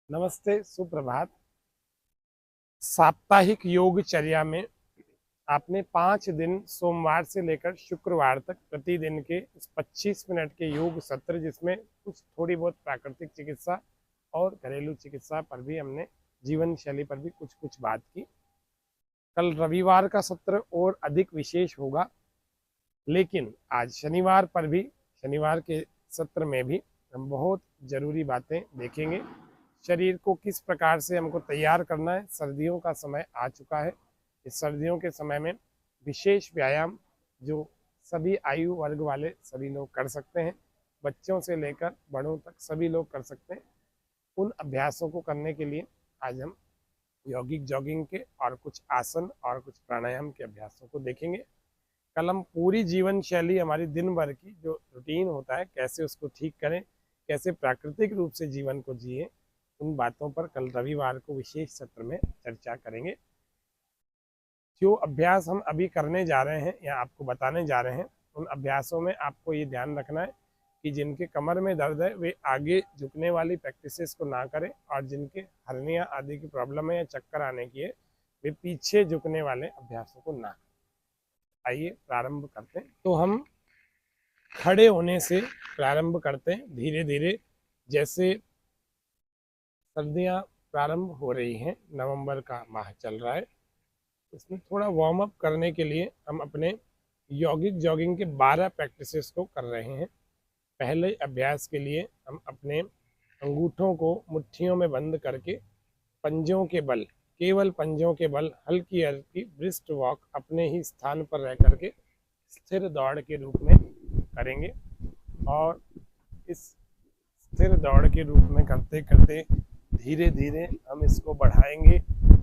नमस्ते, सुप्रभात। साप्ताहिक योगचर्या में आपने 5 दिन सोमवार से लेकर शुक्रवार तक प्रतिदिन के 25 मिनट के योग सत्र, जिसमें कुछ थोड़ी बहुत प्राकृतिक चिकित्सा और घरेलू चिकित्सा पर भी हमने जीवन शैली पर भी कुछ कुछ बात की। कल रविवार का सत्र और अधिक विशेष होगा, लेकिन आज शनिवार पर भी, शनिवार के सत्र में भी हम बहुत ज़रूरी बातें देखेंगे। शरीर को किस प्रकार से हमको तैयार करना है। सर्दियों का समय आ चुका है। इस सर्दियों के समय में विशेष व्यायाम जो सभी आयु वर्ग वाले सभी लोग कर सकते हैं, बच्चों से लेकर बड़ों तक सभी लोग कर सकते हैं। उन अभ्यासों को करने के लिए आज हम यौगिक जॉगिंग के और कुछ आसन और कुछ प्राणायाम के अभ्यासों को देखेंगे। कल हम पूरी जीवन शैली, हमारी दिन भर की जो रूटीन होता है, कैसे उसको ठीक करें, कैसे प्राकृतिक रूप से जीवन को जिए, उन बातों पर कल रविवार को विशेष सत्र में चर्चा करेंगे। जो अभ्यास हम अभी करने जा रहे हैं या आपको बताने जा रहे हैं, उन अभ्यासों में आपको ये ध्यान रखना है कि जिनके कमर में दर्द है वे आगे झुकने वाली प्रैक्टिसेस को ना करें, और जिनके हर्निया आदि की प्रॉब्लम है या चक्कर आने की है, वे पीछे झुकने वाले अभ्यासों को ना करें। आइए प्रारंभ करते हैं। तो हम खड़े होने से प्रारंभ करते हैं धीरे धीरे। जैसे सर्दियाँ प्रारंभ हो रही हैं, नवंबर का माह चल रहा है, इसमें थोड़ा वार्म अप करने के लिए हम अपने यौगिक जॉगिंग के 12 प्रैक्टिसेस को कर रहे हैं। पहले अभ्यास के लिए हम अपने अंगूठों को मुट्ठियों में बंद करके पंजों के बल, केवल पंजों के बल, हल्की हल्की ब्रिस्ट वॉक अपने ही स्थान पर रह करके स्थिर दौड़ के रूप में करेंगे। और इस स्थिर दौड़ के रूप में करते करते धीरे धीरे हम इसको बढ़ाएंगे।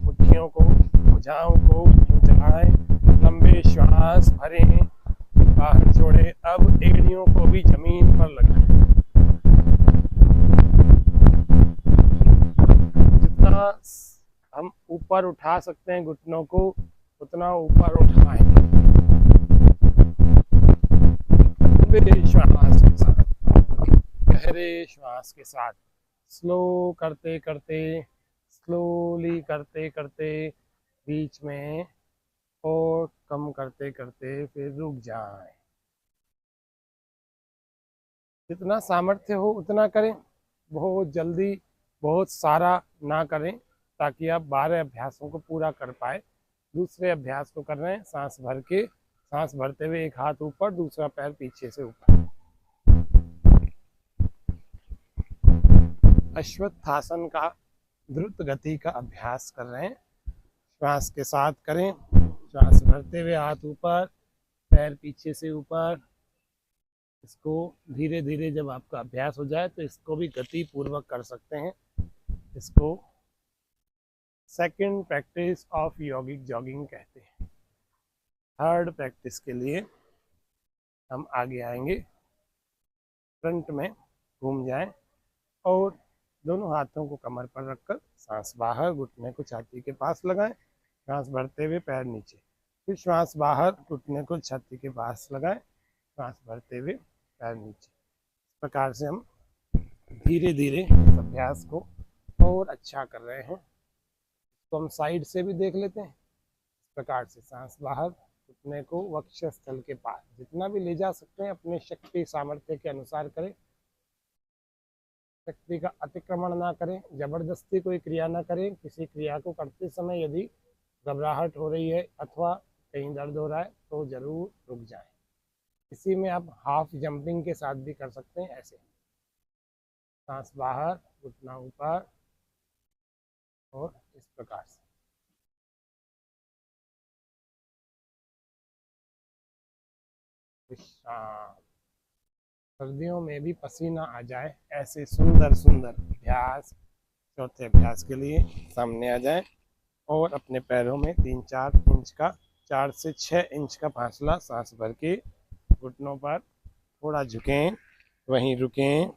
मुट्ठियों को, भुजाओं को जलाएं, लंबे श्वास भरें, बाहर छोड़े। अब एड़ियों को भी जमीन पर लगाएं। जितना हम ऊपर उठा सकते हैं घुटनों को, उतना ऊपर उठाएं। लंबे श्वास के साथ, गहरे श्वास के साथ, स्लो करते करते, स्लोली करते करते, बीच में और कम करते करते फिर रुक जाएं। जितना सामर्थ्य हो उतना करें, बहुत जल्दी बहुत सारा ना करें, ताकि आप 12 अभ्यासों को पूरा कर पाए। दूसरे अभ्यास को कर रहे हैं सांस भर के, सांस भरते हुए एक हाथ ऊपर, दूसरा पैर पीछे से ऊपर। अश्वत्थासन का द्रुत गति का अभ्यास कर रहे हैं। श्वास के साथ करें, श्वास भरते हुए हाथ ऊपर, पैर पीछे से ऊपर। इसको धीरे धीरे जब आपका अभ्यास हो जाए तो इसको भी गति पूर्वक कर सकते हैं। इसको सेकंड प्रैक्टिस ऑफ यौगिक जॉगिंग कहते हैं। थर्ड प्रैक्टिस के लिए हम आगे आएंगे, फ्रंट में घूम जाएं और दोनों हाथों को कमर पर रखकर सांस बाहर, घुटने को छाती के पास लगाएं। श्वास भरते हुए पैर नीचे, फिर श्वास बाहर, घुटने को छाती के पास लगाएं। श्वास भरते हुए पैर नीचे। इस प्रकार से हम धीरे धीरे इस अभ्यास को और अच्छा कर रहे हैं। तो हम साइड से भी देख लेते हैं। इस प्रकार से सांस बाहर, घुटने को वक्षस्थल के पास, जितना भी ले जा सकते हैं अपने शक्ति सामर्थ्य के अनुसार करें। शक्ति का अतिक्रमण ना करें, जबरदस्ती कोई क्रिया ना करें। किसी क्रिया को करते समय यदि घबराहट हो रही है अथवा कहीं दर्द हो रहा है तो जरूर रुक जाएं। इसी में आप हाफ जंपिंग के साथ भी कर सकते हैं। ऐसे सांस बाहर, घुटना ऊपर, और इस प्रकार से। विश्राम। सर्दियों में भी पसीना आ जाए ऐसे सुंदर सुंदर अभ्यास चौथे अभ्यास के लिए सामने आ जाए, और अपने पैरों में 3-4 इंच का, 4 से 6 इंच का फासला सांस भर के घुटनों पर थोड़ा झुकें, वहीं रुकें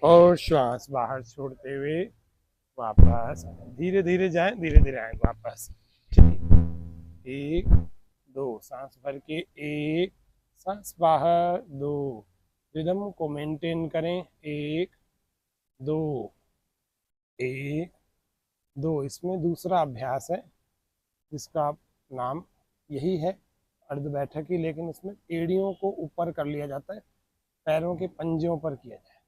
और श्वास बाहर छोड़ते हुए वापस धीरे धीरे जाएं, धीरे धीरे आए वापस। चलिए, 1 2, सांस भर के 1, सांस बाहर 2। रिदम को मेंटेन करें। 1 2, 2 इसमें दूसरा अभ्यास है जिसका नाम यही है अर्ध बैठक ही, लेकिन इसमें एड़ियों को ऊपर कर लिया जाता है, पैरों के पंजों पर किया जाए।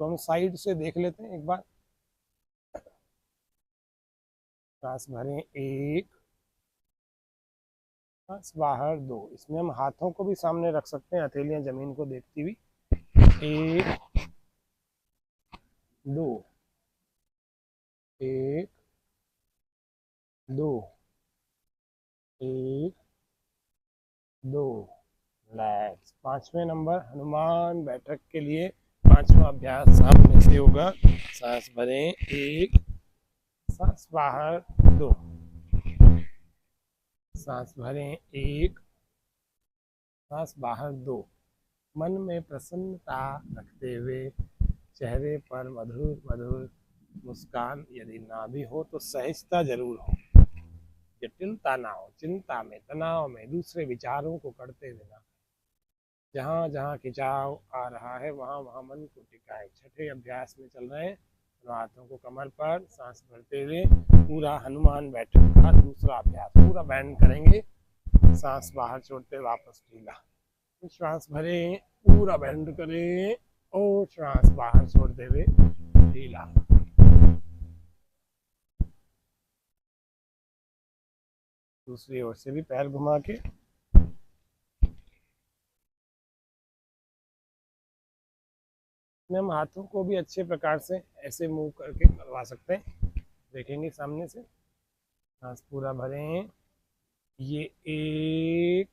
तो हम साइड से देख लेते हैं एक बार। सांस भरें 1, सांस बाहर 2। इसमें हम हाथों को भी सामने रख सकते हैं, हथेलियां जमीन को देखती हुई। 1 2, 1 2, 1 2। रिलैक्स। 5वें नंबर हनुमान बैठक के लिए 5वां अभ्यास सामने से होगा। सांस भरें 1, सांस बाहर 2, सांस भरें 1, सांस बाहर 2। मन में प्रसन्नता रखते हुए चेहरे पर मधुर मधुर मुस्कान, यदि ना भी हो तो सहजता जरूर हो। जटिलता ना हो, चिंता में, तनाव में, दूसरे विचारों को करते बिना जहाँ जहाँ खिंचाव आ रहा है वहाँ वहाँ मन को टिकाए। 6ठे अभ्यास में चल रहे हैं। हाथों को कमर पर, सांस भरते हुए पूरा हनुमान बैठक का दूसरा अभ्यास पूरा बैंड करेंगे। सांस बाहर छोड़ते वापस ढीला, श्वास भरें, पूरा बैंड करें और श्वास बाहर छोड़ते हुए ढीला। दूसरी ओर से भी पैर घुमा के। हम हाथों को भी अच्छे प्रकार से ऐसे मूव करके करवा सकते हैं। देखेंगे सामने से। सांस पूरा भरें, ये 1,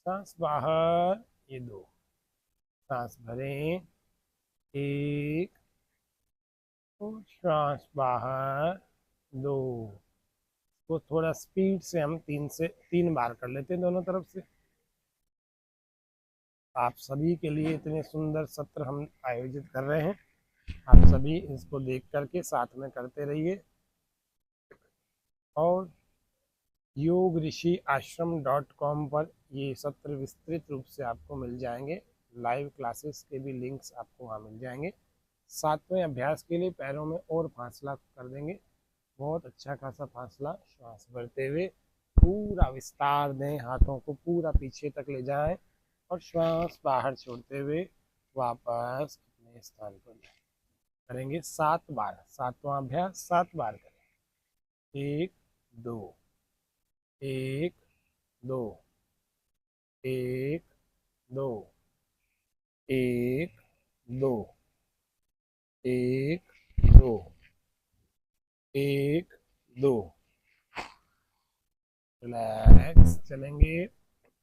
सांस बाहर, ये 2, सांस भरें 1 और श्वास बाहर 2। तो थोड़ा स्पीड से हम 3 बार कर लेते हैं दोनों तरफ से। आप सभी के लिए इतने सुंदर सत्र हम आयोजित कर रहे हैं, आप सभी इसको देख करके साथ में करते रहिए। और योग ऋषि आश्रम.com पर ये सत्र विस्तृत रूप से आपको मिल जाएंगे। लाइव क्लासेस के भी लिंक्स आपको वहाँ मिल जाएंगे। 7वें अभ्यास के लिए पैरों में और फासला कर देंगे, बहुत अच्छा खासा फासला। श्वास भरते हुए पूरा विस्तार दें, हाथों को पूरा पीछे तक ले जाएं और श्वास बाहर छोड़ते हुए वापस अपने स्थान पर करेंगे 7 बार। 7वां अभ्यास 7 बार करें। 1 2, 1 2, 1 2, 1 2, 1 2, 1 2। रिलैक्स चलेंगे।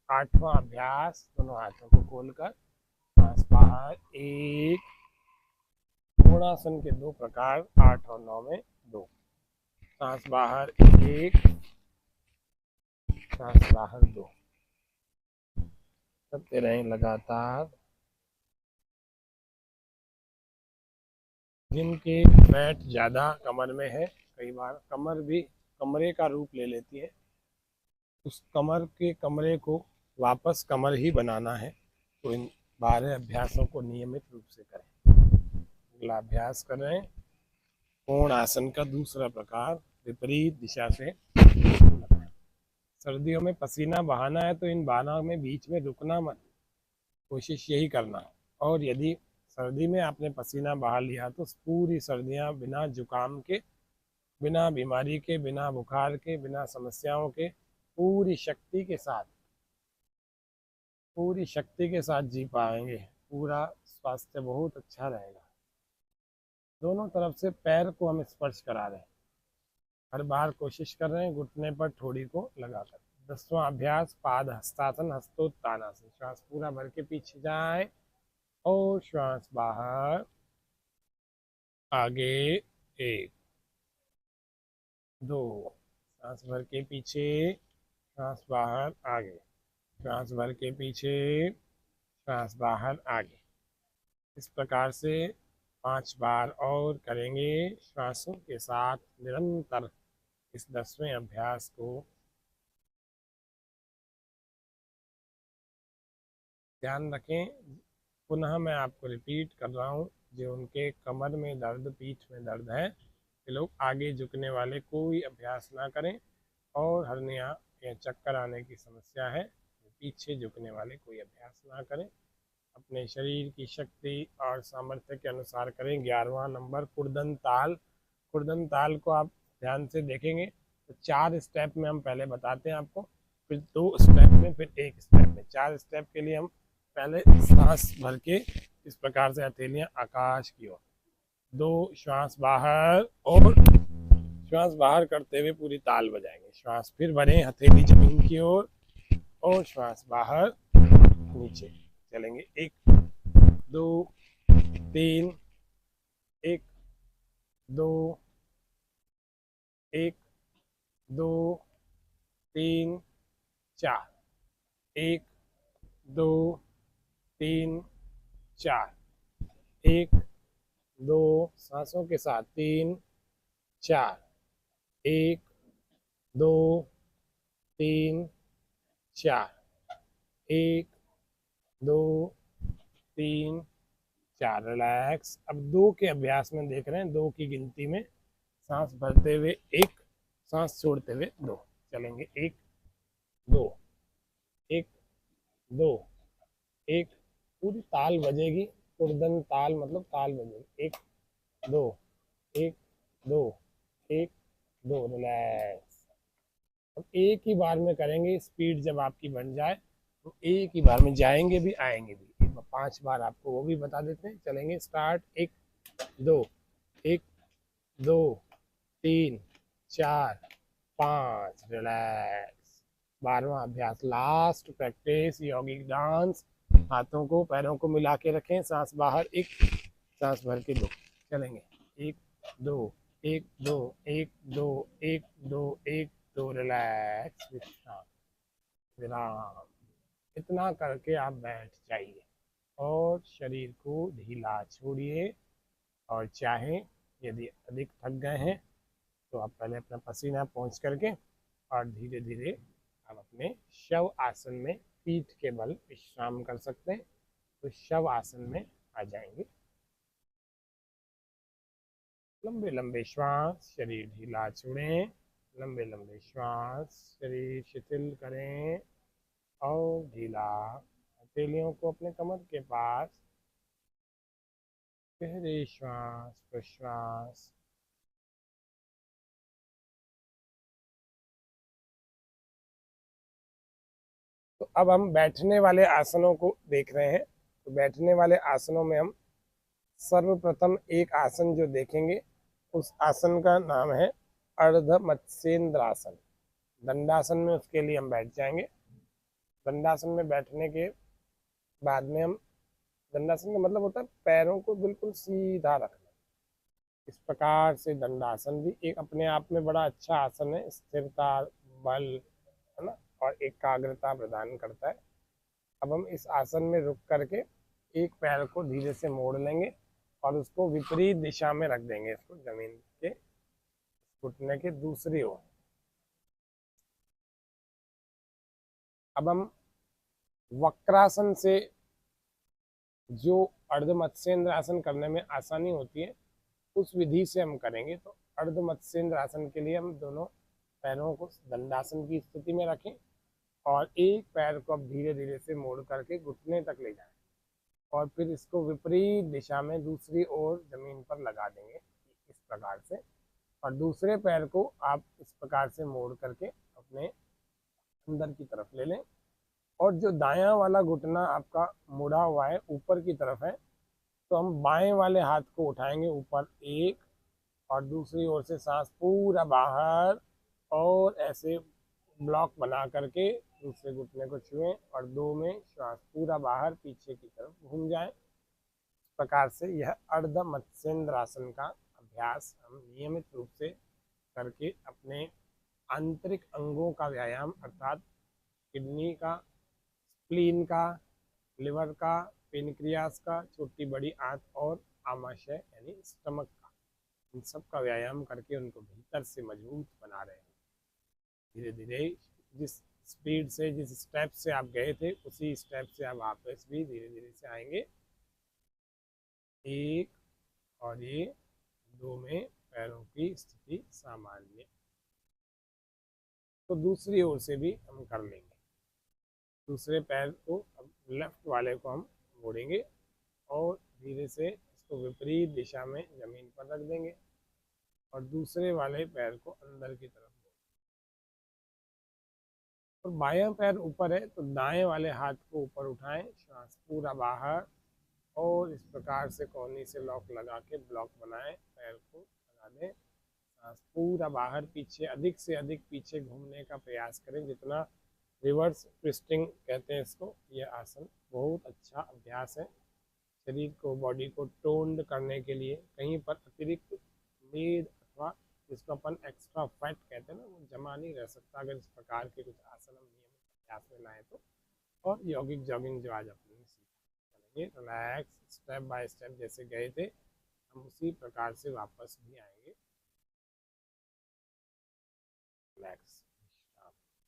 8वां अभ्यास, दोनों हाथों को खोलकर सांस बाहर 1। कोणासन के 2 प्रकार 8 और 9 में 2। सांस बाहर 1, सांस बाहर 2। करते रहें लगातार। जिनके फैट ज़्यादा कमर में है, कई बार कमर भी कमरे का रूप ले लेती है, उस कमरे को वापस कमर ही बनाना है, तो इन 12 अभ्यासों को नियमित रूप से करें। अगला अभ्यास कर रहे हैं कोण आसन का दूसरा प्रकार, विपरीत दिशा से। सर्दियों में पसीना बहाना है तो इन 12 में बीच में रुकना मत, कोशिश यही करना। और यदि सर्दी में आपने पसीना बहा लिया तो पूरी सर्दियां बिना जुकाम के, बिना बीमारी के, बिना बुखार के, बिना समस्याओं के पूरी शक्ति के साथ जी पाएंगे। पूरा स्वास्थ्य बहुत अच्छा रहेगा। दोनों तरफ से पैर को हम स्पर्श करा रहे हैं, हर बार कोशिश कर रहे हैं घुटने पर ठोड़ी को लगाकर। 10वां अभ्यास पाद हस्तासन, हस्तोत्तानासन। श्वास पूरा भर के पीछे जाए और श्वास बाहर आगे 1 2। सांस भर के पीछे, सांस बाहर आगे, श्वास भर के पीछे, श्वास बाहर आगे। इस प्रकार से 5 बार और करेंगे श्वासों के साथ निरंतर इस 10वें अभ्यास को। ध्यान रखें, पुनः मैं आपको रिपीट कर रहा हूँ, जो उनके कमर में दर्द, पीठ में दर्द है, ये लोग आगे झुकने वाले कोई अभ्यास ना करें, और हर्निया या चक्कर आने की समस्या है तो पीछे झुकने वाले कोई अभ्यास ना करें। अपने शरीर की शक्ति और सामर्थ्य के अनुसार करें। 11वां नंबर कुर्दन ताल। कुर्दन ताल को आप ध्यान से देखेंगे तो 4 स्टेप में हम पहले बताते हैं आपको, फिर 2 स्टेप में, फिर 1 स्टेप में। 4 स्टेप के लिए हम पहले सांस भर के इस प्रकार से हथेलियां आकाश की ओर, 2 श्वास बाहर, और श्वास बाहर करते हुए पूरी ताल बजाएंगे। श्वास फिर भरें, हथेली जमीन की ओर, और श्वास बाहर नीचे चलेंगे। 1 2 3, 1 2 1 2 3 4, 1 2 3 4, 1 2 सांसों के साथ 3 4, 1 2 3 4, 1 2 3 4। रिलैक्स। अब 2 के अभ्यास में देख रहे हैं, 2 की गिनती में सांस भरते हुए 1, सांस छोड़ते हुए 2 चलेंगे। 1 2 1 2 1, पूरी ताल बजेगी। कुर्दन ताल मतलब ताल बजेगी। 1 2 1 2 1 2। रिलैक्स। अब एक ही बार में करेंगे। स्पीड जब आपकी बन जाए तो एक ही बार में जाएंगे भी आएंगे भी। 5 बार आपको वो भी बता देते हैं। चलेंगे। स्टार्ट। 1 2 1 2 3 4 5। रिलैक्स। 12वां अभ्यास, लास्ट प्रैक्टिस, यौगिक डांस। हाथों को पैरों को मिला के रखें। सांस बाहर 1, सांस भर के 2 चलेंगे। 1 2 1 2 1 2 1 2 1 2। रिलैक्स। विश्राम, विराम। इतना करके आप बैठ जाइए और शरीर को ढीला छोड़िए। और चाहे यदि अधिक थक गए हैं तो आप पहले अपना पसीना पहुँच करके और धीरे धीरे आप अपने शव आसन में पीठ के बल विश्राम कर सकते हैं। तो शव आसन में आ जाएंगे। लंबे लंबे श्वास, शरीर ढीला छोड़ें। लंबे लंबे श्वास, शरीर शिथिल करें और ढीला। हथेलियों को अपने कमर के पास। गहरे श्वास प्रश्वास। तो अब हम बैठने वाले आसनों को देख रहे हैं। तो बैठने वाले आसनों में हम सर्वप्रथम एक आसन जो देखेंगे उस आसन का नाम है अर्ध मत्स्येंद्र आसन। दंडासन में उसके लिए हम बैठ जाएंगे। दंडासन में बैठने के बाद में हम, दंडासन का मतलब होता है पैरों को बिल्कुल सीधा रखना। इस प्रकार से दंडासन भी एक अपने आप में बड़ा अच्छा आसन है। स्थिरता, बल, है ना, और एकाग्रता प्रदान करता है। अब हम इस आसन में रुक करके एक पैर को धीरे से मोड़ लेंगे और उसको विपरीत दिशा में रख देंगे, इसको जमीन के घुटने के दूसरी ओर। अब हम वक्रासन से जो अर्ध मत्स्येंद्र आसन करने में आसानी होती है उस विधि से हम करेंगे। तो अर्ध मत्स्येंद्र आसन के लिए हम दोनों पैरों को दंडासन की स्थिति में रखें और एक पैर को अब धीरे धीरे से मोड़ करके घुटने तक ले जाएं और फिर इसको विपरीत दिशा में दूसरी ओर जमीन पर लगा देंगे इस प्रकार से। और दूसरे पैर को आप इस प्रकार से मोड़ करके अपने अंदर की तरफ ले लें। और जो दायां वाला घुटना आपका मुड़ा हुआ है ऊपर की तरफ है, तो हम बाएं वाले हाथ को उठाएंगे ऊपर 1, और दूसरी ओर से सांस पूरा बाहर, और ऐसे ब्लॉक बना करके दूसरे घुटने को छुएं और 2 में श्वास पूरा बाहर पीछे की तरफ घूम जाए। इस प्रकार से यह अर्ध मत्स्येंद्र आसन का अभ्यास हम नियमित रूप से करके अपने आंतरिक अंगों का व्यायाम, अर्थात किडनी का, स्प्लीन का, लिवर का, पेनक्रियास का, छोटी बड़ी आंत और आमाशय यानी स्टमक का, इन सब का व्यायाम करके उनको भीतर से मजबूत बना रहे हैं। धीरे धीरे जिस स्पीड से, जिस स्टेप से आप गए थे उसी स्टेप से आप वापस भी धीरे धीरे से आएंगे। 1 और ये 2 में पैरों की स्थिति सामान्य। तो दूसरी ओर से भी हम कर लेंगे। दूसरे पैर को, अब लेफ्ट वाले को हम मोड़ेंगे और धीरे से इसको विपरीत दिशा में जमीन पर रख देंगे और दूसरे वाले पैर को अंदर की तरफ। और बायां पैर ऊपर है तो दाएं वाले हाथ को ऊपर उठाएं, श्वास पूरा बाहर, और इस प्रकार से कोहनी से लॉक लगा के ब्लॉक बनाएं, पैर को लगा दें, सांस पूरा बाहर, पीछे अधिक से अधिक पीछे घूमने का प्रयास करें, जितना रिवर्स ट्विस्टिंग कहते हैं इसको। यह आसन बहुत अच्छा अभ्यास है शरीर को, बॉडी को टोन्ड करने के लिए। कहीं पर अतिरिक्त मेद अथवा जिसको अपन एक्स्ट्रा फैट कहते हैं ना, वो जमा नहीं रह सकता अगर इस प्रकार के कुछ आसन हम नियमित अभ्यास में लाएँ तो। और यौगिक जॉगिंग जो आज अपने चलेंगे, रिलैक्स स्टेप बाय स्टेप जैसे गए थे हम उसी प्रकार से वापस भी आएंगे। रिलैक्स,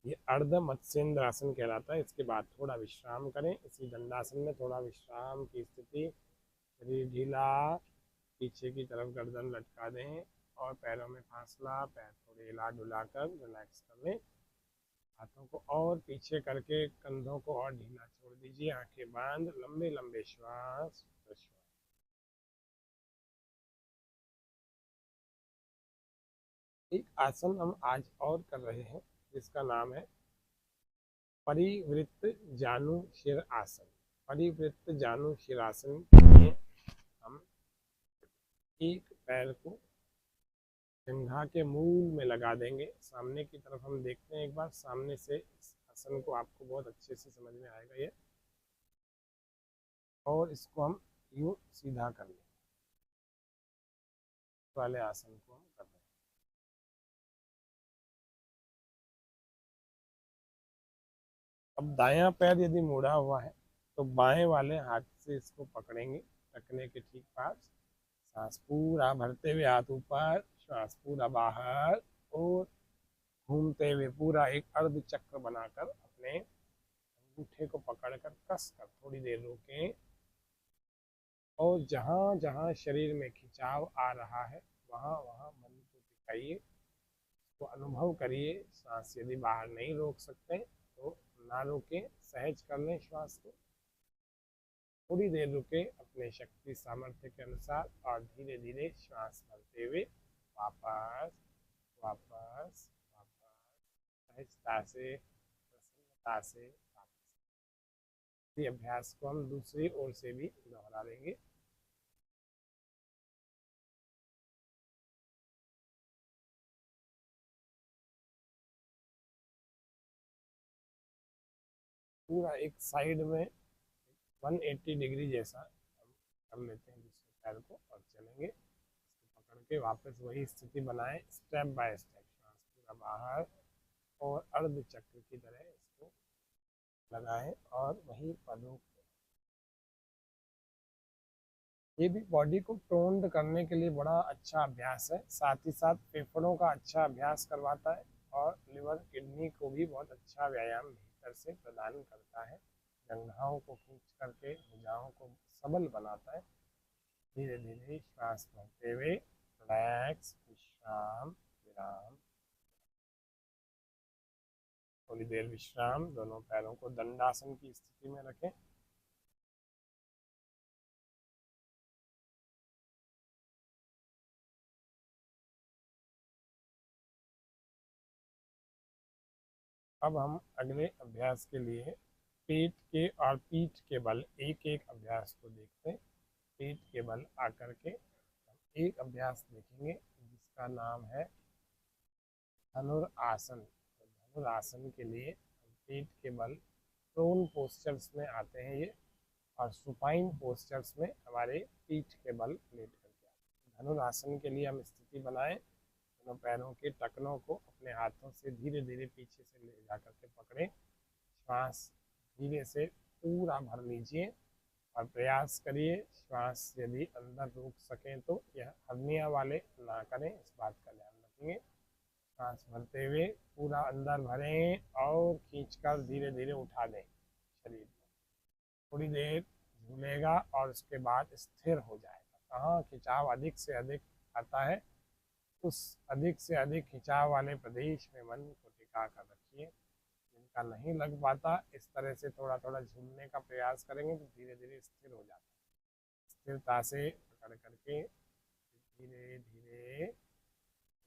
ये अर्ध मत्स्येंद्र आसन कहलाता है। इसके बाद थोड़ा विश्राम करें, इसी दंडासन में थोड़ा विश्राम की स्थिति, शरीर ढीला, पीछे की तरफ गर्दन लटका दें और पैरों में फासला, पैर थोड़े हिला डुला कर रिलैक्स कर लें। हाथों को और पीछे करके कंधों को और ढीला छोड़ दीजिए, आंखें बांध, लंबे लंबे श्वास। एक आसन हम आज और कर रहे हैं जिसका नाम है परिवृत्त जानु शिर आसन। परिवृत्त जानु शिर आसन के लिए हम एक पैर को जंघा के मूल में लगा देंगे, सामने की तरफ हम देखते हैं एक बार, सामने से इस आसन को आपको बहुत अच्छे से समझ में आएगा ये। और इसको हम यूं सीधा कर लें, वाले आसन को हम कर रहे हैं। अब दायां पैर यदि मुड़ा हुआ है तो बाएं वाले हाथ से इसको पकड़ेंगे टखने के ठीक पास, सांस पूरा भरते हुए हाथ ऊपर, श्वास पूरा बाहर, और घूमते हुए पूरा एक अर्ध चक्र बनाकर अपने अंगूठे को पकड़कर कस कर थोड़ी देर रोकें। और जहाँ जहाँ शरीर में खिंचाव आ रहा है वहाँ वहाँ मन को टिकाइए, तो अनुभव करिए। सांस यदि बाहर नहीं रोक सकते तो ना रोकें, सहज कर लें श्वास को, थोड़ी देर रुके अपने शक्ति सामर्थ्य के अनुसार और धीरे धीरे श्वास भरते हुए वापस वापस वापस, सहजता से, प्रसन्नता से वापस। इस अभ्यास को हम दूसरी ओर से भी दोहरा लेंगे। पूरा एक साइड में 180 डिग्री जैसा हम कर लेते हैं दूसरे पैर को और चलेंगे। इसको पकड़ के वापस वही स्थिति बनाएं, स्टेप बाय स्टेप, श्वास पूरा बाहर और अर्ध चक्र की तरह इसको लगाएं और वहीं पर रोक। ये भी बॉडी को टोन्ड करने के लिए बड़ा अच्छा अभ्यास है, साथ ही साथ फेफड़ों का अच्छा अभ्यास करवाता है और लिवर किडनी को भी बहुत अच्छा व्यायाम भीतर से प्रदान करता है। जंघाओं को खींच करके भुजाओं को सबल बनाता है। धीरे धीरे श्वास भरते हुए रिलैक्स, विश्राम, विराम, थोड़ी देर विश्राम। दोनों पैरों को दंडासन की स्थिति में रखें। अब हम अगले अभ्यास के लिए पेट के और पीठ के बल एक एक अभ्यास को देखते हैं। पेट के बल आकर के हम एक अभ्यास देखेंगे जिसका नाम है धनुरासन। धनुरासन के लिए पेट के बल प्रोन पोस्चर्स में आते हैं ये, और सुपाइन पोस्चर्स में हमारे पीठ के बल लेट करके आते हैं। धनुरासन के लिए हम स्थिति बनाएं, दोनों पैरों के टखनों को अपने हाथों से धीरे धीरे पीछे से ले जा करके पकड़ें, श्वास धीरे से पूरा भर लीजिए और प्रयास करिए श्वास यदि अंदर रोक सकें तो यह हर्निया वाले ना करें, इस बात का ध्यान रखेंगे। सांस भरते हुए पूरा अंदर भरें और खींचकर धीरे धीरे उठा दें शरीर को। थोड़ी देर झूलेगा और उसके बाद स्थिर हो जाएगा। कहाँ खिंचाव अधिक से अधिक आता है उस अधिक से अधिक खिंचाव वाले प्रदेश में मन को टिका कर रखिए। जिनका नहीं लग पाता, इस तरह से थोड़ा थोड़ा झूलने का प्रयास करेंगे तो धीरे धीरे स्थिर हो जाता है। स्थिरता से पकड़ करके धीरे धीरे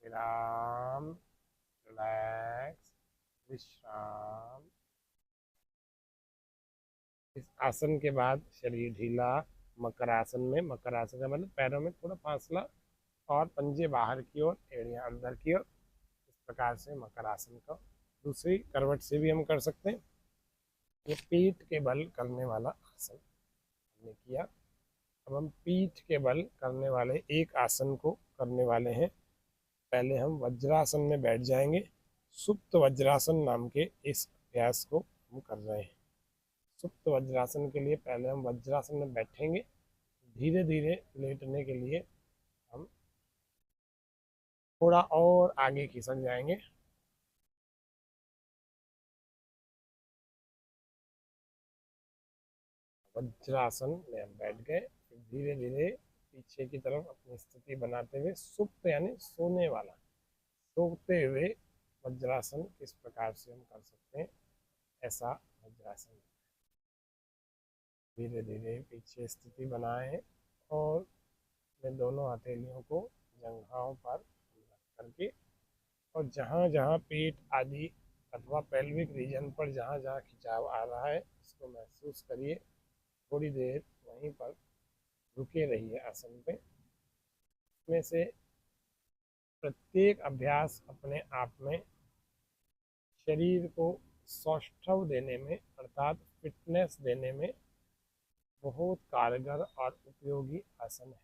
विराम, रिलैक्स, विश्राम। इस आसन के बाद शरीर ढीला। मकर आसन में, मकर आसन का मतलब पैरों में थोड़ा फासला और पंजे बाहर की ओर, एड़ियां अंदर की ओर। इस प्रकार से मकर आसन का दूसरी करवट से भी हम कर सकते हैं। ये पीठ के बल करने वाला आसन हमने किया। अब हम पीठ के बल करने वाले एक आसन को करने वाले हैं। पहले हम वज्रासन में बैठ जाएंगे। सुप्त वज्रासन नाम के इस अभ्यास को हम कर रहे हैं। सुप्त वज्रासन के लिए पहले हम वज्रासन में बैठेंगे। धीरे धीरे लेटने के लिए हम थोड़ा और आगे खिसक जाएंगे। वज्रासन में हम बैठ गए। फिर धीरे धीरे पीछे की तरफ अपनी स्थिति बनाते हुए सुप्त यानी सोने वाला, सोते हुए वज्रासन किस प्रकार से हम कर सकते हैं, ऐसा वज्रासन। धीरे धीरे पीछे स्थिति बनाएं और अपने दोनों हथेलियों को जंघाओं पर रख करके, और जहाँ जहाँ पेट आदि अथवा पेल्विक रीजन पर जहाँ जहाँ खिंचाव आ रहा है उसको महसूस करिए। थोड़ी देर वहीं पर रुके रहिए आसन पे। इसमें से प्रत्येक अभ्यास अपने आप में शरीर को सौष्ठव देने में अर्थात फिटनेस देने में बहुत कारगर और उपयोगी आसन है।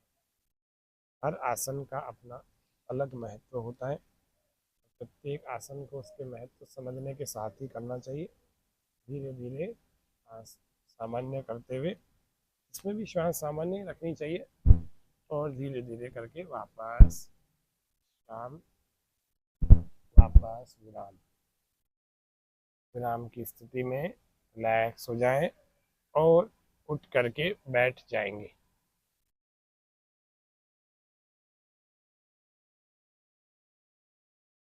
हर आसन का अपना अलग महत्व होता है। प्रत्येक आसन को उसके महत्व समझने के साथ ही करना चाहिए। धीरे धीरे श्वास सामान्य करते हुए, इसमें भी श्वास सामान्य रखनी चाहिए, और धीरे धीरे करके वापस शाम, वापस विराम। विराम की स्थिति में रिलैक्स हो जाएं और उठ करके बैठ जाएंगे।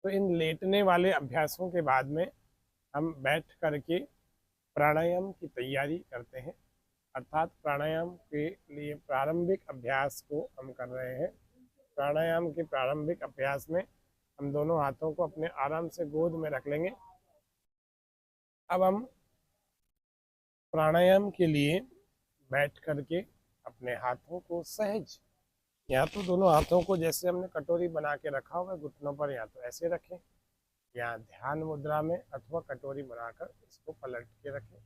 तो इन लेटने वाले अभ्यासों के बाद में हम बैठ करके प्राणायाम की तैयारी करते हैं। अर्थात प्राणायाम के लिए प्रारंभिक अभ्यास को हम कर रहे हैं। प्राणायाम के प्रारंभिक अभ्यास में हम दोनों हाथों को अपने आराम से गोद में रख लेंगे। अब हम प्राणायाम के लिए बैठ करके अपने हाथों को सहज, या तो दोनों हाथों को जैसे हमने कटोरी बना के रखा होगा घुटनों पर, या तो ऐसे रखें, या ध्यान मुद्रा में, अथवा कटोरी बनाकर इसको पलट के रखें,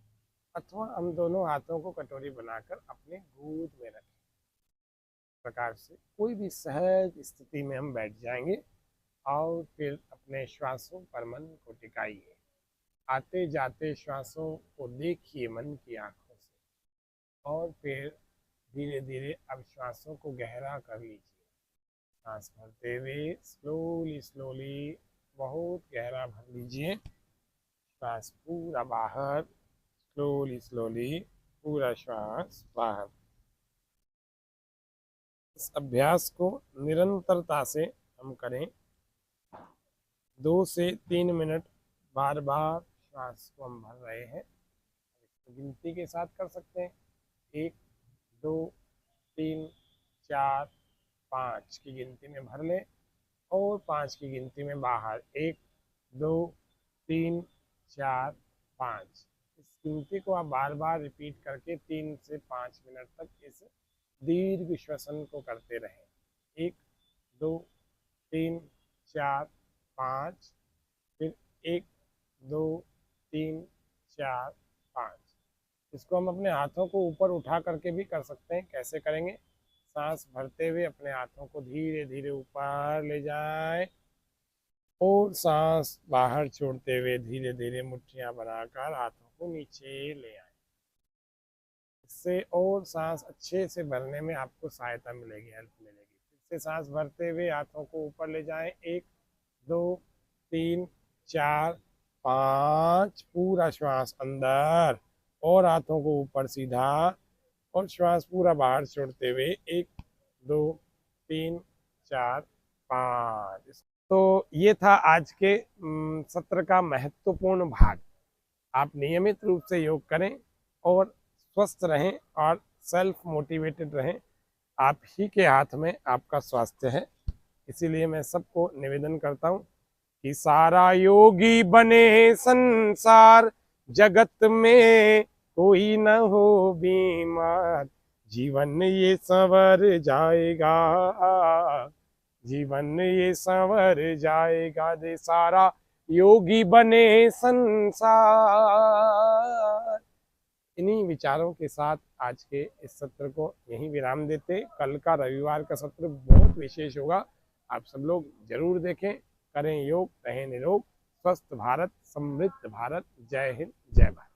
अथवा हम दोनों हाथों को कटोरी बनाकर अपने गोद में रखें। प्रकार से कोई भी सहज स्थिति में हम बैठ जाएंगे और फिर अपने श्वासों पर मन को टिकाइए। आते जाते श्वासों को देखिए मन की आंखों से, और फिर धीरे धीरे अब श्वासों को गहरा कर लीजिए। सांस भरते हुए स्लोली स्लोली बहुत गहरा भर लीजिए। श्वास पूरा बाहर, स्लोली स्लोली पूरा श्वास बाहर। इस अभ्यास को निरंतरता से हम करें। 2 से 3 मिनट बार बार श्वास को हम भर रहे हैं। गिनती के साथ कर सकते हैं। 1 2 3 4 5 की गिनती में भर लें और 5 की गिनती में बाहर। 1 2 3 4 5। इस गिनती को आप बार बार रिपीट करके 3 से 5 मिनट तक इस दीर्घ श्वसन को करते रहें। 1 2 3 4 5, फिर 1 2 3 4 5। इसको हम अपने हाथों को ऊपर उठा करके भी कर सकते हैं। कैसे करेंगे? सांस भरते हुए अपने हाथों को धीरे धीरे ऊपर ले जाएं और सांस बाहर छोड़ते हुए धीरे धीरे मुट्ठियां बनाकर हाथों को नीचे ले आए। इससे और सांस अच्छे से भरने में आपको सहायता मिलेगी, हेल्प मिलेगी। फिर से सांस भरते हुए हाथों को ऊपर ले जाएं। 1 2 3 4 5, पूरा श्वास अंदर और हाथों को ऊपर सीधा, और श्वास पूरा बाहर छोड़ते हुए 1 2 3 4 5। तो ये था आज के सत्र का महत्वपूर्ण भाग। आप नियमित रूप से योग करें और स्वस्थ रहें और सेल्फ मोटिवेटेड रहें। आप ही के हाथ में आपका स्वास्थ्य है। इसीलिए मैं सबको निवेदन करता हूँ कि सारा योगी बने संसार, जगत में कोई न हो बीमार, जीवन ये संवर जाएगा, जीवन ये संवर जाएगा। दे सारा योगी बने संसार। इन्हीं विचारों के साथ आज के इस सत्र को यहीं विराम देते। कल का रविवार का सत्र बहुत विशेष होगा, आप सब लोग जरूर देखें। करें योग, रहें निरोग। स्वस्थ भारत, समृद्ध भारत। जय हिंद, जय भारत।